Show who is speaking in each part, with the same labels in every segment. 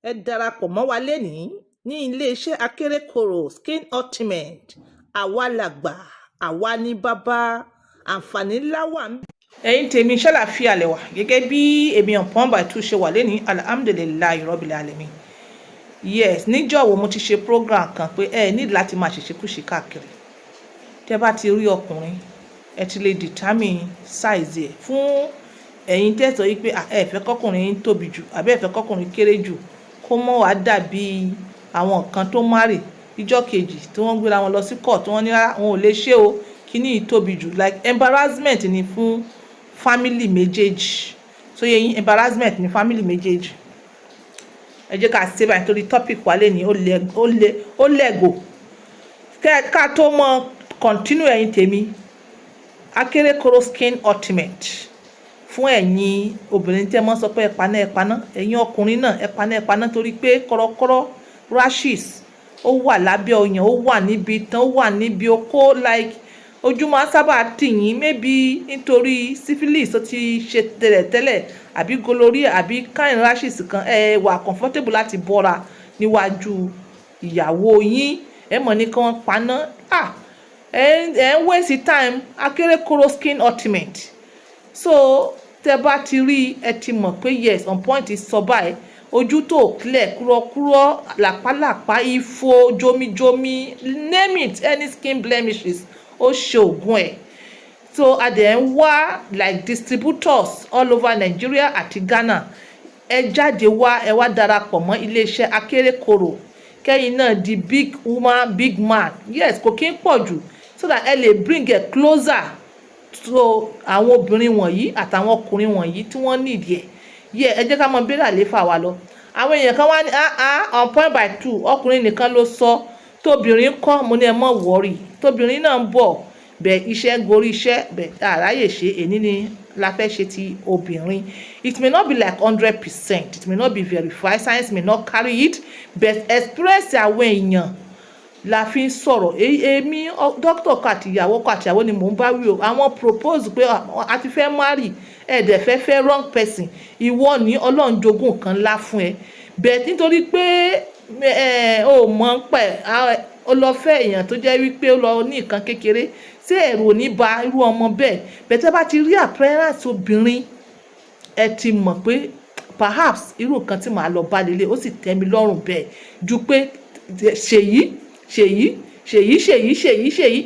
Speaker 1: ẹ darapọ̀ mọ́ wa lénìí ní iléeṣẹ́ akérèkọ́rò skin ultimate. Àwa làgbà, àwa ní bàbá, àǹfààní ńlá wà ń bẹ. Ẹ̀yin tèmi ṣàlàáfíà lẹ wà gẹ́gẹ́ bí èmi ọ̀pọ̀n by two ṣe wà lénìí alhamdulillahi rabbil alamin. Yes, níjọ́wọ́ mo ti ṣe program kan pé ẹ ní láti máa ṣèṣekúṣe káàkiri. Tẹ́ bá ti rí ọkùnrin ẹ ti lè determine size ẹ̀ fún ẹ̀yin tẹ́ sọ wípé ẹ fẹ́ kọ́kùnrin tóbi jù àbí ẹ fẹ́ kọ́kùnrin kéré jù kó mọ́ wá dàbí àwọn kan tó márì ìjọ́ kejì tí wọ́n gbéra wọn lọ sí court wọ́n ní rárá wọn ò lè ṣe o kíní ìtóbi jù like embarrassment ni fún family méjèèjì so yẹ yín embarrassment ni family méjèèjì. Ẹ jẹ́ ká ṣe báyìí torí topic wa lè ní ó lẹ́gò ká tó mọ continue ẹ̀yin tèmi akérèkọ́rò skin ultimate fún ẹ̀yin obìnrin tẹ́ mọ́ sọ pé ẹ̀paná ẹ̀yin ọkùnrin náà ẹ̀paná torí pé kọ̀rọ̀kọ̀rọ̀ rashes ó wà lábẹ́ ọyàn ó wà níbi tán ó wà níbi okó like ojú máa sábà tì yín maybe nítorí syphilis tó ti ṣe tẹ́lẹ̀ àbí gonorrhea àbí kind rashes kan ẹ wà comfortable láti bọ́ra níwájú ìyàwó yín ẹ mọ̀ ní kí wọ́n paná ẹ ń waste time akérèkọ́rò skin ultimate so tẹ́ bá ti rí ẹ ti mọ̀ pé yes on point sọ báyìí ojú tó clear kúrọ́kúrọ́ làpálàpá ifo jomijomi name it any skin blemishes ó ṣe ògùn ẹ̀ so a dẹ̀ ń wá like distributors all over Nigeria àti Ghana ẹ jáde wá ẹ wá darapọ̀ mọ́ iléeṣẹ́ akérèkọ́rò kẹ́yìn náà di big woman big man yes kò kí ń pọ̀ jù so that ẹ lè bring it closer so àwọn obìnrin wọ̀nyí àtàwọn ọkùnrin wọ̀nyí tí wọ́n nídìí ẹ̀ yẹ ẹ jẹ́ ká mọ bẹ́rẹ̀ àléfà wa lọ àwọn èèyàn kan wá ní on point by two ọkùnrin nìkan ló sọ tóbìnrin kọ́ mo ní ẹ mọ̀ wọ́ọ̀rì tóbìnrin náà ń bọ̀ bẹ́ẹ̀ iṣẹ́ gorí iṣẹ́ bẹ́ẹ̀ àráyè ṣe èní ni la fẹ́ ṣe ti obìnrin it may not be like 100% it may not be verified science may not carry it but experience àwọn èèyàn la fi ń sọ̀rọ̀ èmi dókítà kàtìyàwó ni mò ń bá wí o àwọn propose pé a ti fẹ́ marry ẹ̀ẹ́dẹ̀ fẹ́ wrong person ìwọ ní ọlọ́run jogún kan ńlá fún ẹ bẹ́ẹ̀ nítorí pé o mọ̀ ń pẹ̀ ó lọ fẹ́ èèyàn tó jẹ́ wípé ó lọ ní nǹkan kékeré tí ẹ̀rù ò ní ba irú ọmọ bẹ́ẹ̀ bẹ́ẹ̀ tẹ́ bá ti rí appearance obìnrin ẹ ti mọ̀ pé perhaps irú nǹkan tí màá lọ bá lélẹ̀ ó sì tẹ́ mi lọ́rùn bẹ́ẹ̀ ju pé ṣèyí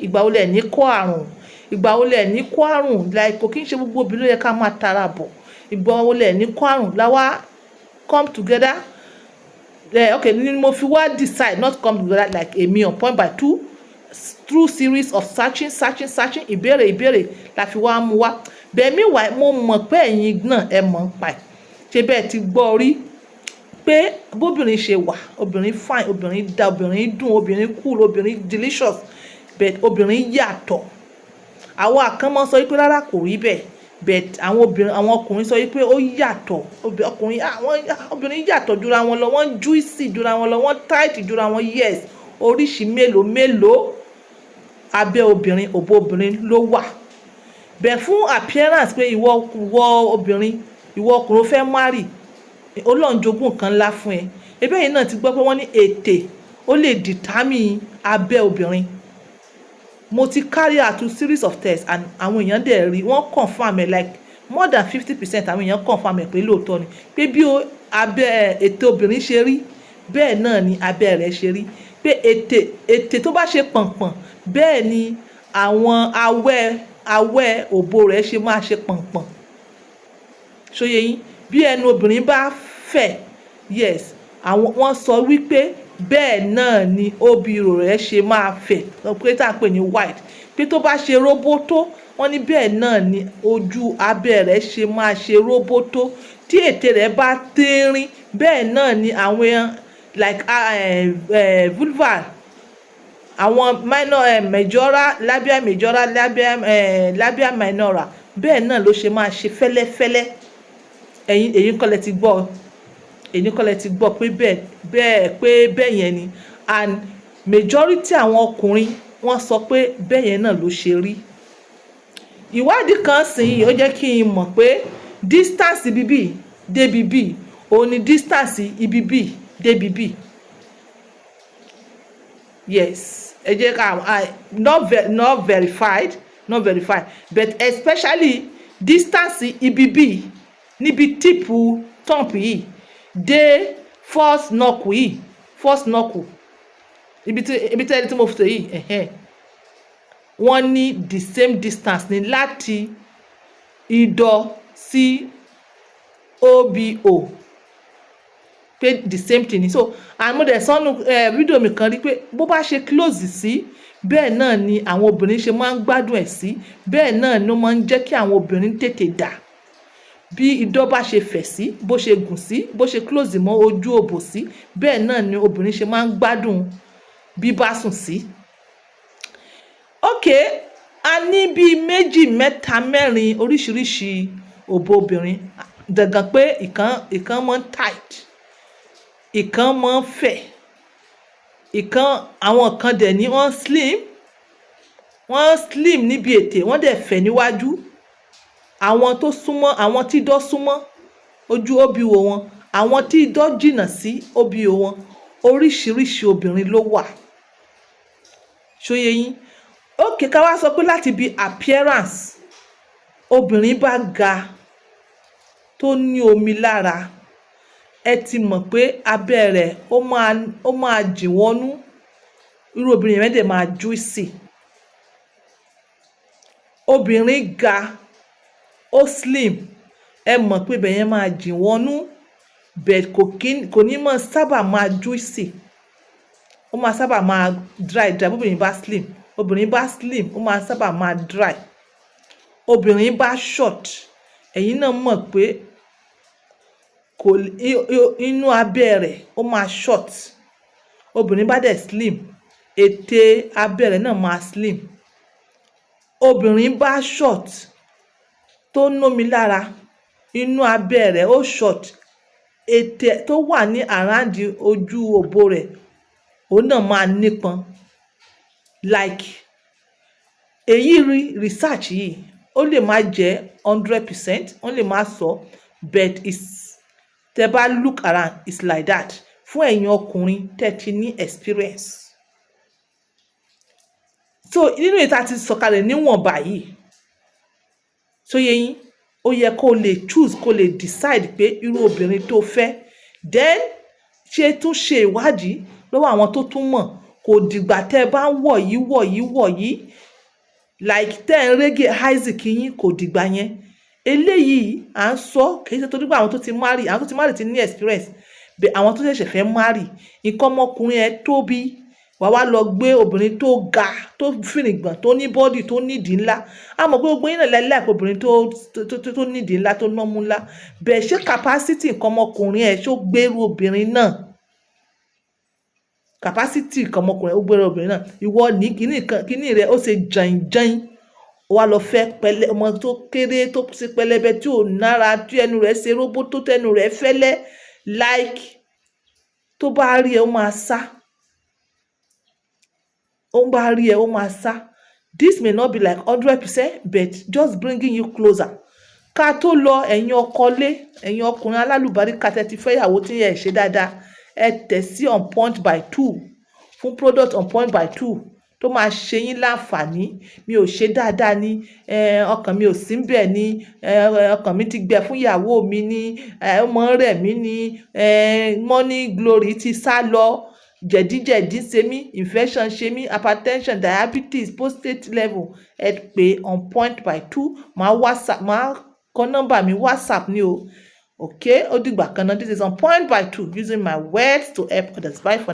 Speaker 1: ìgbà wo lẹ̀ ní kó àrùn like kò kí n ṣe gbogbo obìnrin yẹ ká máa tara bọ̀ ìgbà wo lẹ̀ ní kó àrùn láwa come together okay ni mo fi wá decide not come together like èmi on point by two through series of searching ìbéèrè la fi wá mú wá bẹ́ẹ̀ mi wà mo mọ̀ pé ẹ̀yin náà ẹ mọ̀ ń pa ẹ̀ ṣe bẹ́ẹ̀ ti gbọ́ rí pé bóbìnrin ṣe wà obìnrin fine obìnrin dá obìnrin dùn obìnrin cool obìnrin delicious but obìnrin yàtọ̀ àwọn àkànmọ́ sọ wípé rárá kò rí bẹ́ẹ̀ but àwọn ọkùnrin sọ wípé ó yàtọ̀ obìnrin yàtọ̀ jura wọn lọ wọ́n juicy jura wọn lọ wọ́n tight jura wọn yes oríṣi mélòó abẹ́ obìnrin òbó obìnrin ló wà bẹ́ẹ̀ fún appearance pé ìwọ obìnrin ìwọ ọkùnrin fẹ́ marry ọlọ́run jogún nǹkan ńlá fún ẹ ebe yìí náà ti gbọ́ pé wọ́n ní ètè ó lè determine abẹ́ obìnrin mo ti carry out a series of tests and àwọn èèyàn dẹ̀ rí wọ́n confirm ẹ̀ like more than 50% àwọn èèyàn confirm ẹ̀ pé lóòótọ́ ni pé bí abẹ́ ètè obìnrin ṣe rí bẹ́ẹ̀ náà ni abẹ́ rẹ̀ ṣe rí pé ètè tó bá ṣe pọ̀npọ̀n bẹ́ẹ̀ ni àwọn awẹ́ òbó rẹ̀ ṣe máa ṣe pọ̀npọ̀n ṣóyè yín bí ẹnu obìnrin bá fẹ̀ yes wọ́n sọ wípé bẹ́ẹ̀ náà ni obìrò rẹ̀ ṣe máa fẹ̀ pé tá à ń pè ní white pé tó bá ṣe róbótó wọ́n ní bẹ́ẹ̀ náà ni ojú abẹ́ rẹ̀ ṣe máa ṣe róbótó tí ètè rẹ̀ bá tínrín bẹ́ẹ̀ náà ni àwọn like vulva àwọn majora labia majora labia minora bẹ́ẹ̀ náà ló ṣe máa ṣe fẹ́lẹ́fẹ́lẹ́ ẹ̀yin kọ́lẹ̀ ti gbọ́ pé bẹ́ẹ̀ yẹn ni and majority àwọn ọkùnrin wọ́n sọ pé bẹ́ẹ̀ yẹn náà ló ṣe rí ìwádìí kan sìn ó jẹ́ kí n mọ̀ pé distance ibi débi òun ni distance ibi débi bí. Yes, ẹ jẹ́ ká not verified but especially distance ibi bí níbi tíìpù thumb yìí dé first knuckle ibi tí mo fi ṣe yìí wọ́n ní the same distance ní láti ìdọ̀ sí obo pé the same thing ni. So àmúdẹ̀ sọ́nù fídíò mi kan rí pé bó bá ṣe close sí bẹ́ẹ̀ náà ni àwọn obìnrin ṣe máa ń gbádùn ẹ̀ sí, bẹ́ẹ̀ náà ni ó máa ń jẹ́ kí àwọn obìnrin tètè dà. Bí ìdọ̀ bá ṣe fẹ̀ sí, bó ṣe gùn sí, bó ṣe close mọ́ ojú òbò sí, bẹ́ẹ̀ náà ni obìnrin ṣe máa ń gbádùn bíbá sùn sí. Ok, a ní bíi méjì mẹ́ta mẹ́rin oríṣiríṣi òbò obìnrin. Dandan pé ìkan máa ń tight, ìkan máa ń fẹ̀, àwọn kan dẹ̀ ní wọ́n slim níbi ètè, wọ́n dẹ̀ fẹ̀ níwájú. Àwọn tó súnmọ́, àwọn tí ìdọ̀ súnmọ́ ojú òbíwò wọn, àwọn tí ìdọ̀ jìnnà sí òbíwò wọn, oríṣiríṣi obìnrin ló wà. Ṣóyé yín? Ok, ká wá sọ pé láti bí appearance obìnrin bá ga tó ní omi lára, ẹ ti mọ̀ pé abẹ́ rẹ̀ ó máa jìn wọnú, irú obìnrin yẹn dẹ̀ máa juicy. Obìnrin ga ó slim, ẹ mọ̀ pé ibẹ̀ yẹn máa jìn wọnú, but kò ní mọ̀ sábà máa juicy, ó máa sábà máa dry. Obìnrin bá slim ó máa sábà máa dry. Obìnrin bá short, ẹ̀yin náà mọ̀ pé inú abẹ́ rẹ̀ ó máa short. Obìnrin bá dẹ̀ slim, ètè abẹ́ rẹ̀ náà máa slim. Obìnrin bá short tó nómi lára, inú abẹ́ rẹ̀ ó short, ètè tó wà ní around ojú òbò rẹ̀ òun náà máa nípọn. Like èyí research yìí ó lè má jẹ́ 100%, wọ́n lè má sọ, but tẹ́ bá look around it's like that. Fún ẹ̀yin ọkùnrin tẹ́ ti ní experience. So nínú ìta ti sọ̀kalẹ̀ níwọ̀nba yìí, ṣóyé yín, ó yẹ kó lè choose, kó lè decide pé irú obìnrin tó fẹ́. Then tún ṣe ìwádìí lọ́wọ́ àwọn tó tún mọ̀. Kò dìgbà tẹ́ bá ń wọ̀ yìí like tẹ́ ń régé Isaac yín, kò dìgbà yẹn. Eléyìí à ń sọ kì í ṣe torí pé àwọn tó ti marry ti ní experience, bẹ́ẹ̀ àwọn tó ṣẹ̀ṣẹ̀ fẹ́ marry nǹkan ọmọkùnrin ẹ tóbi, wà wá lọ gbé obìnrin tó ga, tó fìrìgbọ̀n, tó ní bọ́dì, tó nídìí ńlá. A mọ̀ pé gbogbo yín náà like obìnrin tó nídìí ńlá, tó nọ́mú ńlá, bẹ́ẹ̀ ṣé capacity nǹkan ọmọkùnrin ẹ ṣó gbèrú obìnrin náà? Capacity nǹkan ọmọkùnrin ó gbèrú obìnrin náà. Ìwọ ní kíní rẹ ó ṣe jàìn, ó wá lọ fẹ́ ọmọ tó kéré, tó ṣe pẹlẹbẹ, tí ò nára, tí ẹnu rẹ̀ ṣe róbótó, tẹnu rẹ̀ fẹ́lẹ́, like tó bá rí ẹ ó máa sá. This may not be like 100%, but just bringing you closer. Ká tó lọ, ẹ̀yin ọkùnrin alálùbáríkà tẹ́ ti fẹ́yàwó tí ẹ ṣe dáadáa, ẹ tẹ̀ sí on point by 2 fún product on point by 2 tó máa ṣe yín láǹfààní. Mi ò ṣe dáadáa ní ọkàn mi ò sí bẹ́ẹ̀ ní ọkàn mi ti gbẹ fún ìyàwó mi ní ọmọ rẹ̀ mi ní money glory ti sá lọ, jẹ̀díjẹ̀dí ṣe mí, infection ṣe mí, hypertension, diabetes, prostate level. Ẹ pè on point by 2, máa kọ nọ́mbà mi WhatsApp ni o. Okay, ó dìgbà kan náà. This is on point by 2, using my words to help others. Bye for now.